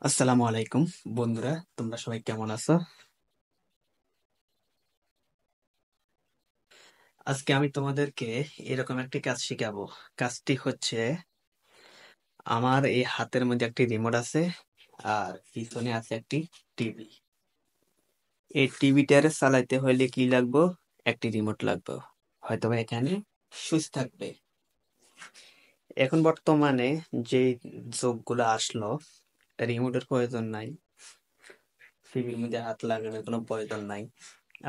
আসসালামু আলাইকুম বন্ধুরা, তোমরা সবাই কেমন আছো? আজকে আমি তোমাদেরকে এরকম একটি কাজ শিখাবো। কাজটি হচ্ছে, আমার এই হাতের মধ্যে একটি রিমোট আছে আর পিছনে আছে একটি টিভি। এই টিভিটারে চালাইতে হলে কি লাগবে? একটি রিমোট লাগবে, হয়তোবা এখানে সুইচ থাকবে। এখন বর্তমানে যে যুগগুলো আসলো, রিমোটের প্রয়োজন নাই, টিভির মধ্যে হাত লাগানোর কোনো প্রয়োজন নাই।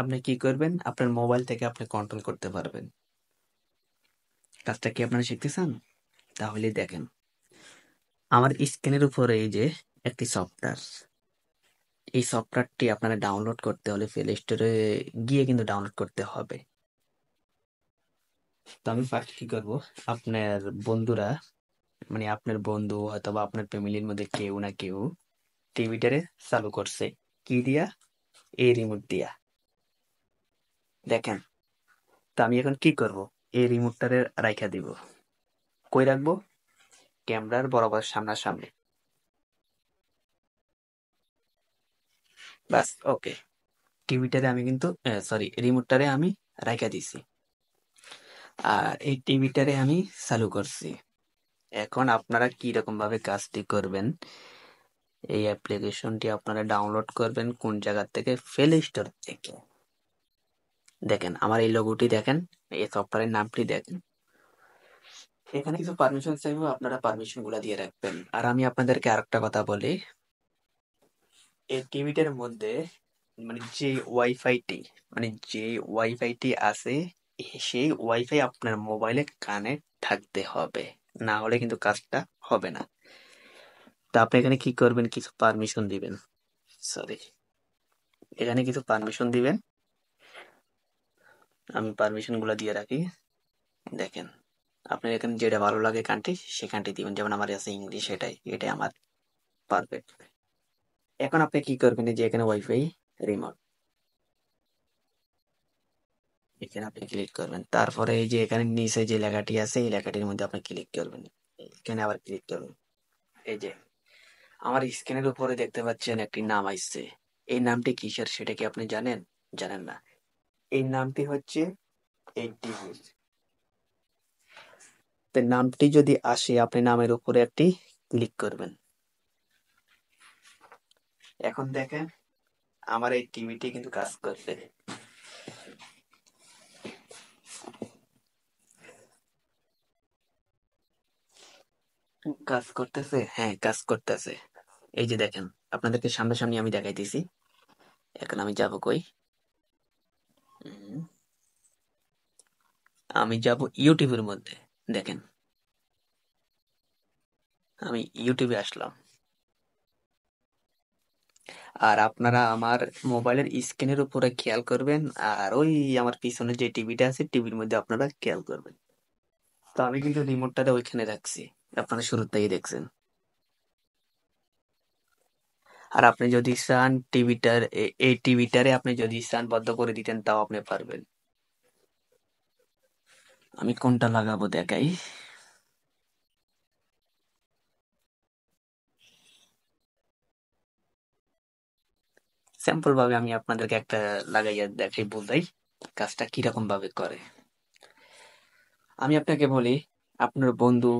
আপনি কি করবেন? আপনার মোবাইল থেকে আপনি কন্ট্রোল করতে পারবেন। কাজটা কি আপনারা শিখতে চান? তাহলে দেখেন, আমার স্ক্রিনের উপরে এই যে একটি সফটওয়্যার, এই সফটওয়্যারটি আপনারা ডাউনলোড করতে হলে প্লে স্টোরে গিয়ে কিন্তু ডাউনলোড করতে হবে। তো আমি ফার্স্ট কি করব, আপনার বন্ধুরা, মানে আপনার বন্ধু অথবা আপনার ফ্যামিলির মধ্যে কেউ না কেউ টিভিটারে চালু করছে। কি দিয়া? এই রিমোট দিয়া। দেখেন, তো আমি এখন কি করব, এই রিমোটটারে রাইখা দিব। কই রাখবো? ক্যামেরার বরাবর সামনাসামনি। বাস, ওকে। টিভিটারে আমি কিন্তু, সরি, রিমোটটারে আমি রাইখা দিছি। আর এই টিভিটারে আমি চালু করছি। এখন আপনারা কি রকম ভাবে কাজটি করবেন? এই অ্যাপ্লিকেশনটি আপনারা ডাউনলোড করবেন কোন জায়গা থেকে? প্লে স্টোর থেকে। দেখেন আমার এই লোগোটি দেখেন, এই সফটওয়্যারের নামটি দেখেন। এখানে কিছু পারমিশন চাইবো, আপনারা পারমিশন গুলা দিয়ে রাখবেন। আর আমি আপনাদেরকে আরেকটা কথা বলি, এই টিভিটার মধ্যে মানে যে ওয়াইফাইটি, মানে যে ওয়াইফাইটি আছে, সেই ওয়াইফাই আপনার মোবাইলে কানেক্ট থাকতে হবে, না হলে কিন্তু কাজটা হবে না। তো আপনি এখানে কি করবেন? কিছু পারমিশন দিবেন। সরি, এখানে কিছু পারমিশন দিবেন। আমি পারমিশন গুলা দিয়ে রাখি। দেখেন, আপনার এখানে যেটা ভালো লাগে কান্ট্রি, সে কান্ট্রি দিবেন। যেমন আমার আছে ইংলিশ, এটাই আমার পারফেক্ট। এখন আপনি কি করবেন? এই যে এখানে ওয়াইফাই রিমোট, এখানে আপনি ক্লিক করবেন। তারপরে এই যে এখানে নিচে যে লেখাটি আছে, এই লেখাটির মধ্যে আপনি ক্লিক করবেন। এখানে আবার ক্লিক করবেন। এই যে আমার স্ক্রিনের উপরে দেখতে পাচ্ছেন একটি নাম আসছে। এই নামটি কিসের সেটা কি আপনি জানেন? জানেন না? এই নামটি হচ্ছে এই টিভির। তো নামটি যদি আসে, আপনি নামের উপরে একটি ক্লিক করবেন। এখন দেখেন, আমার এই টিভিটি কিন্তু কাজ করছে। কাজ করতেছে, হ্যাঁ কাজ করতেছে। এই যে দেখেন, আপনাদেরকে সামনাসামনি আমি দেখাইতেছি। এখন আমি যাব কই? উম, আমি যাব ইউটিউবের মধ্যে। দেখেন, আমি ইউটিউবে আসলাম। আর আপনারা আমার মোবাইলের স্ক্রিনের উপরে খেয়াল করবেন, আর ওই আমার পিছনে যে টিভিটা আছে, টিভির মধ্যে আপনারা খেয়াল করবেন। তো আমি কিন্তু রিমোটটা ওইখানে রাখছি, আপনারা শুরুতেই দেখছেন। আর আপনি যদি চান এই টিভিটারে আপনি যদি চান বন্ধ করে দিতেন, তাও আপনি পারবেন। আমি কোনটা লাগাবো দেখাই। স্যাম্পল ভাবে আমি আপনাদেরকে একটা লাগাইয়া দেখাই, বোঝাই কাজটা কিরকম ভাবে করে। আমি আপনাকে বলি, আপনার বন্ধু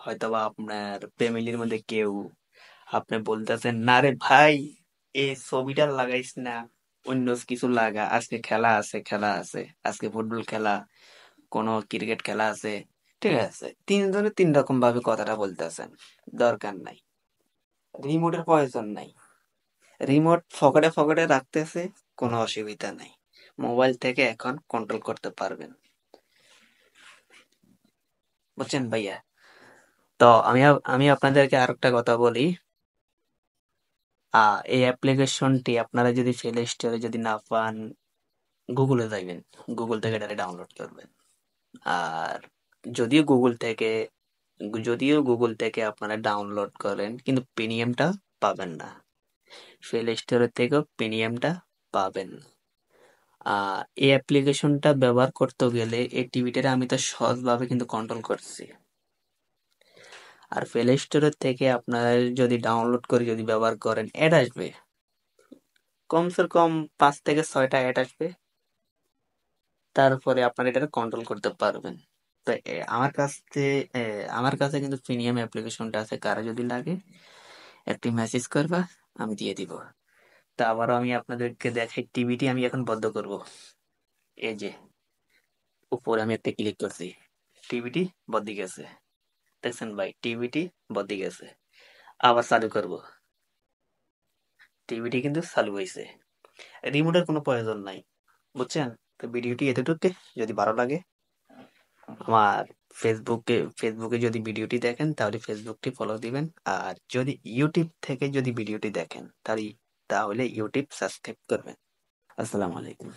হয়তোবা আপনার ফ্যামিলির মধ্যে কেউ, আপনি বলতেছেন না রে ভাই, এই ছবিটা লাগাইস না, অন্য কিছু লাগা, আজকে খেলা আছে, খেলা আছে, আজকে ফুটবল খেলা, কোনো ক্রিকেট খেলা আছে। ঠিক আছে, তিনজনে তিন রকম ভাবে কথাটা বলতেছেন। দরকার নাই, রিমোটের প্রয়োজন নাই। রিমোট ফকেটে ফকেটে রাখতেছে, কোনো অসুবিধা নাই। মোবাইল থেকে এখন কন্ট্রোল করতে পারবেন। বুঝছেন ভাইয়া? তো আমি আপনাদেরকে আরেকটা কথা বলি। এই অ্যাপ্লিকেশনটি আপনারা যদি প্লে স্টোরে যদি না পান, গুগলে যাইবেন, গুগল থেকে ডাইরেক্ট ডাউনলোড করবেন। আর যদিও গুগল থেকে যদিও গুগল থেকে আপনারা ডাউনলোড করেন, কিন্তু প্রিমিয়ামটা পাবেন না। প্লে স্টোরের থেকেও প্রিমিয়ামটা পাবেন না। এই অ্যাপ্লিকেশনটা ব্যবহার করতে গেলে এই টিভিটারে আমি তো সহজভাবে কিন্তু কন্ট্রোল করছি। আর প্লে স্টোরের থেকে আপনার যদি ডাউনলোড করে যদি ব্যবহার করেন অ্যাড আসবে, কমসে কম 5 থেকে 6টা অ্যাড আসবে। তারপরে আপনার এটা কন্ট্রোল করতে পারবেন। তো এ, আমার কাছে কিন্তু প্রিমিয়াম অ্যাপ্লিকেশনটা আছে, কারো যদি লাগে একটি মেসেজ করবা, আমি দিয়ে দিব। তা আবারও আমি আপনাদেরকে দেখাই, টিভিটি আমি এখন বন্ধ করব। এই যে উপরে আমি একটা ক্লিক করছি, টিভিটি বন্ধ গেছে। দেখছেন ভাই, টিভিটি বন্ধ গেছে। আবার চালু করব, টিভিটি কিন্তু চালু হয়েছে। রিমোটের কোনো প্রয়োজন নাই, বুঝছেন? তো ভিডিওটি এতটুকু, যদি ভালো লাগে আমার ফেসবুকে যদি ভিডিওটি দেখেন তাহলে ফেসবুকটি ফলো দিবেন। আর যদি ইউটিউব থেকে যদি ভিডিওটি দেখেন তাহলে ইউটিউব সাবস্ক্রাইব করবেন। আসসালামু আলাইকুম।